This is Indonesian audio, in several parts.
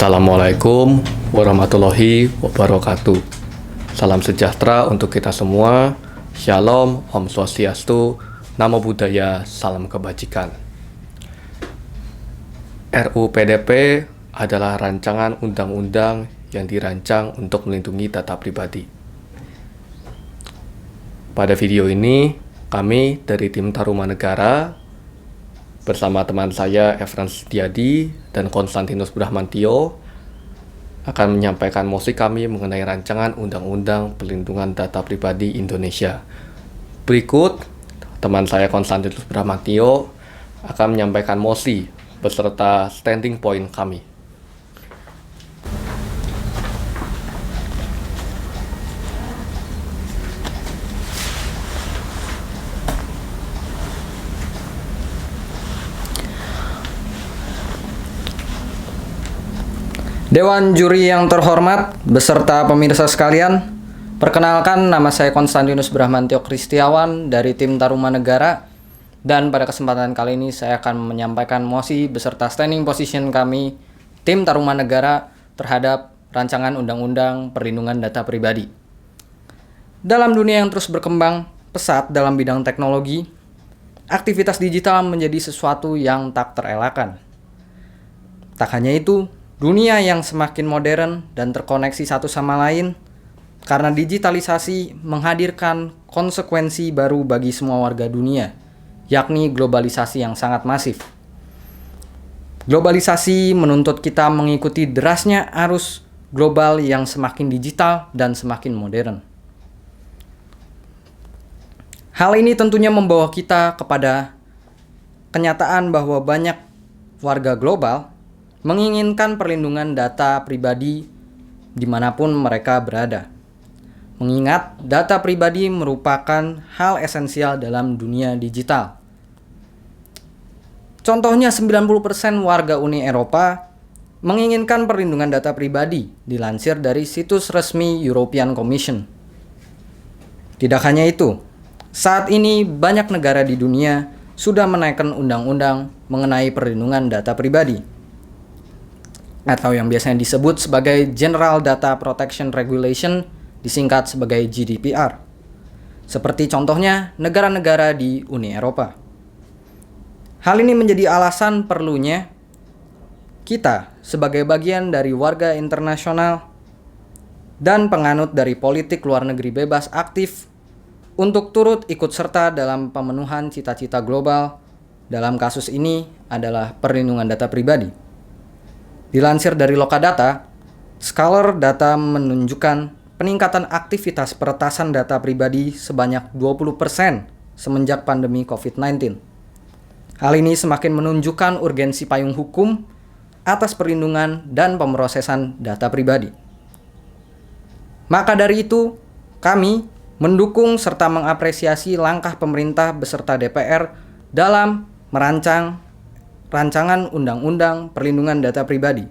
Assalamualaikum warahmatullahi wabarakatuh. Salam sejahtera untuk kita semua. Shalom, Om Swastiastu, Namo Buddhaya, salam kebajikan. RUU PDP adalah rancangan undang-undang yang dirancang untuk melindungi data pribadi. Pada video ini, kami dari tim Tarumanegara bersama teman saya Efran Setiadi dan Konstantinus Brahmantio akan menyampaikan mosi kami mengenai rancangan Undang-Undang Perlindungan Data Pribadi Indonesia. Berikut, teman saya Konstantinus Brahmantio akan menyampaikan mosi beserta standing point kami. Dewan juri yang terhormat, beserta pemirsa sekalian, perkenalkan nama saya Konstantinus Brahmantio Kristiawan dari tim Tarumanegara, dan pada kesempatan kali ini saya akan menyampaikan mosi beserta standing position kami, tim Tarumanegara, terhadap rancangan Undang-Undang Perlindungan Data Pribadi. Dalam dunia yang terus berkembang pesat dalam bidang teknologi, aktivitas digital menjadi sesuatu yang tak terelakkan. Tak hanya itu, dunia yang semakin modern dan terkoneksi satu sama lain karena digitalisasi menghadirkan konsekuensi baru bagi semua warga dunia, yakni globalisasi yang sangat masif. Globalisasi menuntut kita mengikuti derasnya arus global yang semakin digital dan semakin modern. Hal ini tentunya membawa kita kepada kenyataan bahwa banyak warga global menginginkan perlindungan data pribadi dimanapun mereka berada. Mengingat data pribadi merupakan hal esensial dalam dunia digital. Contohnya 90% warga Uni Eropa menginginkan perlindungan data pribadi, dilansir dari situs resmi European Commission. Tidak hanya itu, saat ini banyak negara di dunia sudah menaikkan undang-undang mengenai perlindungan data pribadi, atau yang biasanya disebut sebagai General Data Protection Regulation, disingkat sebagai GDPR. Seperti contohnya negara-negara di Uni Eropa. Hal ini menjadi alasan perlunya kita sebagai bagian dari warga internasional dan penganut dari politik luar negeri bebas aktif untuk turut ikut serta dalam pemenuhan cita-cita global. Dalam kasus ini adalah perlindungan data pribadi. Dilansir dari Lokadata, Scholar Data menunjukkan peningkatan aktivitas peretasan data pribadi sebanyak 20% semenjak pandemi COVID-19. Hal ini semakin menunjukkan urgensi payung hukum atas perlindungan dan pemrosesan data pribadi. Maka dari itu, kami mendukung serta mengapresiasi langkah pemerintah beserta DPR dalam merancang Rancangan Undang-Undang Perlindungan Data Pribadi.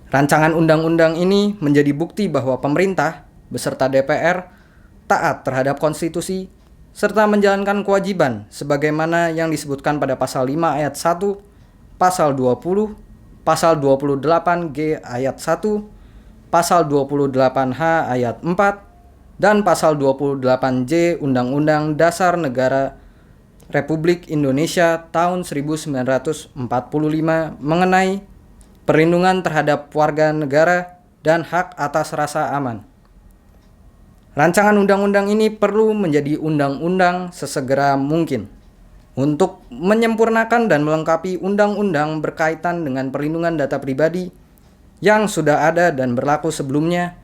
Rancangan undang-undang ini menjadi bukti bahwa pemerintah beserta DPR taat terhadap konstitusi serta menjalankan kewajiban sebagaimana yang disebutkan pada pasal 5 ayat 1, pasal 20, pasal 28G ayat 1, pasal 28H ayat 4, dan pasal 28J Undang-Undang Dasar Negara Republik Indonesia tahun 1945 mengenai perlindungan terhadap warga negara dan hak atas rasa aman. Rancangan undang-undang ini perlu menjadi undang-undang sesegera mungkin untuk menyempurnakan dan melengkapi undang-undang berkaitan dengan perlindungan data pribadi yang sudah ada dan berlaku sebelumnya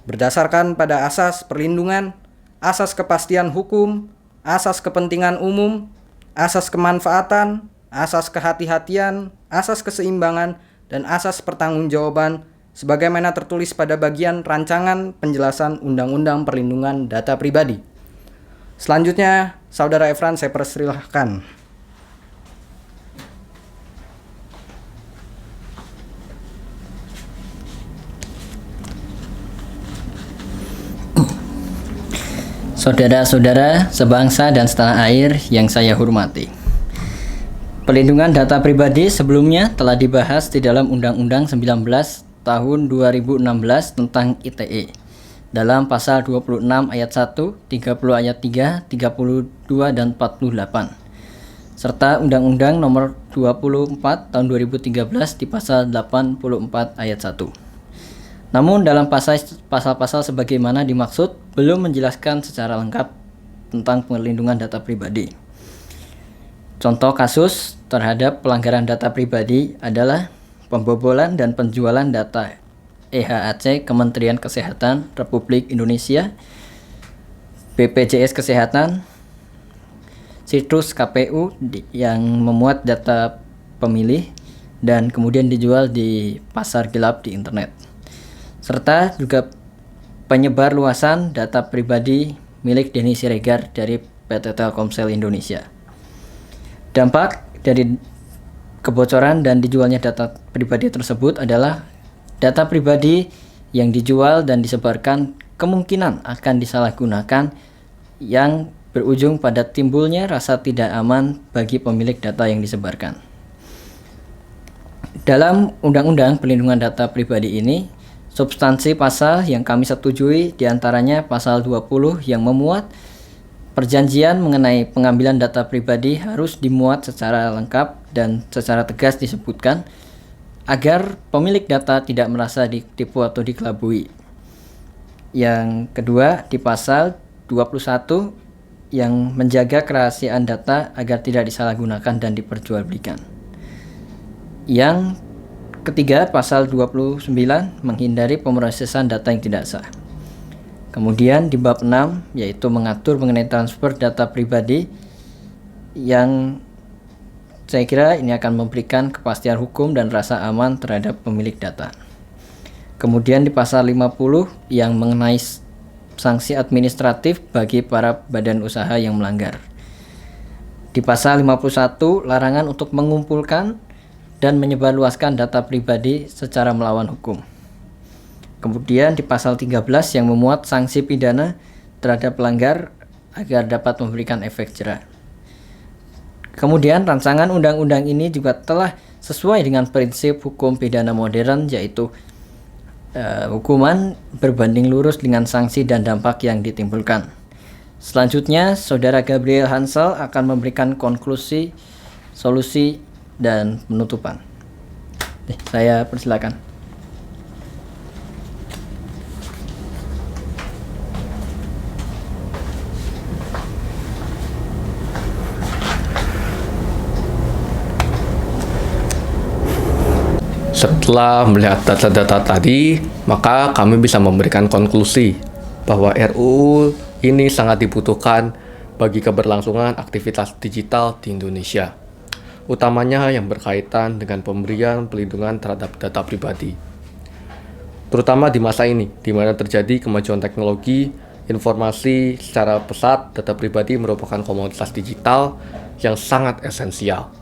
berdasarkan pada asas perlindungan, asas kepastian hukum, asas kepentingan umum, asas kemanfaatan, asas kehati-hatian, asas keseimbangan, dan asas pertanggungjawaban sebagaimana tertulis pada bagian rancangan penjelasan Undang-Undang Perlindungan Data Pribadi. Selanjutnya, Saudara Efran, saya persilahkan. Saudara-saudara sebangsa dan setanah air yang saya hormati. Pelindungan data pribadi sebelumnya telah dibahas di dalam Undang-Undang 19 tahun 2016 tentang ITE dalam pasal 26 ayat 1, 30 ayat 3, 32 dan 48 serta Undang-Undang nomor 24 tahun 2013 di pasal 84 ayat 1. Namun dalam pasal-pasal sebagaimana dimaksud belum menjelaskan secara lengkap tentang perlindungan data pribadi. Contoh kasus terhadap pelanggaran data pribadi adalah pembobolan dan penjualan data EHAC Kementerian Kesehatan Republik Indonesia, BPJS Kesehatan, situs KPU yang memuat data pemilih dan kemudian dijual di pasar gelap di internet, serta juga penyebar luasan data pribadi milik Denny Siregar dari PT Telkomsel Indonesia. Dampak dari kebocoran dan dijualnya data pribadi tersebut adalah data pribadi yang dijual dan disebarkan kemungkinan akan disalahgunakan yang berujung pada timbulnya rasa tidak aman bagi pemilik data yang disebarkan. Dalam Undang-Undang Perlindungan Data Pribadi ini, substansi pasal yang kami setujui diantaranya pasal 20 yang memuat perjanjian mengenai pengambilan data pribadi harus dimuat secara lengkap dan secara tegas disebutkan agar pemilik data tidak merasa ditipu atau dikelabui. Yang kedua, di pasal 21 yang menjaga kerahasiaan data agar tidak disalahgunakan dan diperjualbelikan. Yang ketiga, pasal 29 menghindari pemrosesan data yang tidak sah. Kemudian di bab 6 yaitu mengatur mengenai transfer data pribadi yang saya kira ini akan memberikan kepastian hukum dan rasa aman terhadap pemilik data. Kemudian di pasal 50 yang mengenai sanksi administratif bagi para badan usaha yang melanggar. Di pasal 51 larangan untuk mengumpulkan dan menyebarluaskan data pribadi secara melawan hukum. Kemudian di pasal 13 yang memuat sanksi pidana terhadap pelanggar agar dapat memberikan efek jera. Kemudian rancangan undang-undang ini juga telah sesuai dengan prinsip hukum pidana modern, yaitu hukuman berbanding lurus dengan sanksi dan dampak yang ditimbulkan. Selanjutnya, Saudara Gabriel Hansel akan memberikan konklusi, solusi, dan penutupan. Saya persilakan. Setelah melihat data-data tadi, maka kami bisa memberikan konklusi bahwa RUU ini sangat dibutuhkan bagi keberlangsungan aktivitas digital di Indonesia, utamanya yang berkaitan dengan pemberian pelindungan terhadap data pribadi. Terutama di masa ini, di mana terjadi kemajuan teknologi, informasi secara pesat, data pribadi merupakan komoditas digital yang sangat esensial.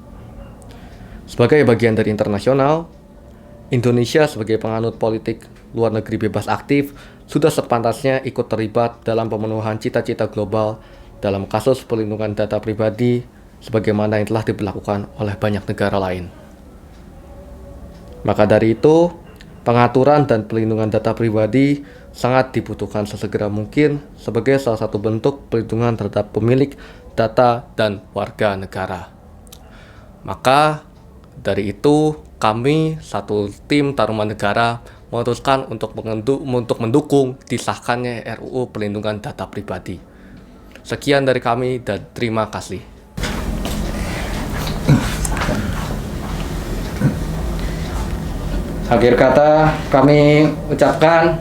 Sebagai bagian dari internasional, Indonesia sebagai penganut politik luar negeri bebas aktif sudah sepantasnya ikut terlibat dalam pemenuhan cita-cita global dalam kasus perlindungan data pribadi sebagaimana yang telah diberlakukan oleh banyak negara lain. Maka dari itu, pengaturan dan pelindungan data pribadi sangat dibutuhkan sesegera mungkin sebagai salah satu bentuk perlindungan terhadap pemilik data dan warga negara. Maka dari itu, kami satu tim Taruman Negara memutuskan untuk mendukung disahkannya RUU Perlindungan Data Pribadi. Sekian dari kami dan terima kasih. Akhir kata kami ucapkan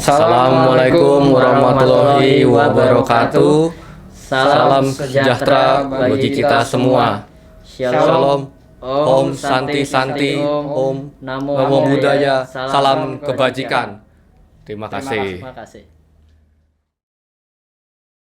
Assalamualaikum warahmatullahi wabarakatuh. Salam sejahtera bagi kita semua. Shalom. Om Santi Santi, Om Namo Buddhaya, salam kebajikan. Terima kasih. Terima kasih.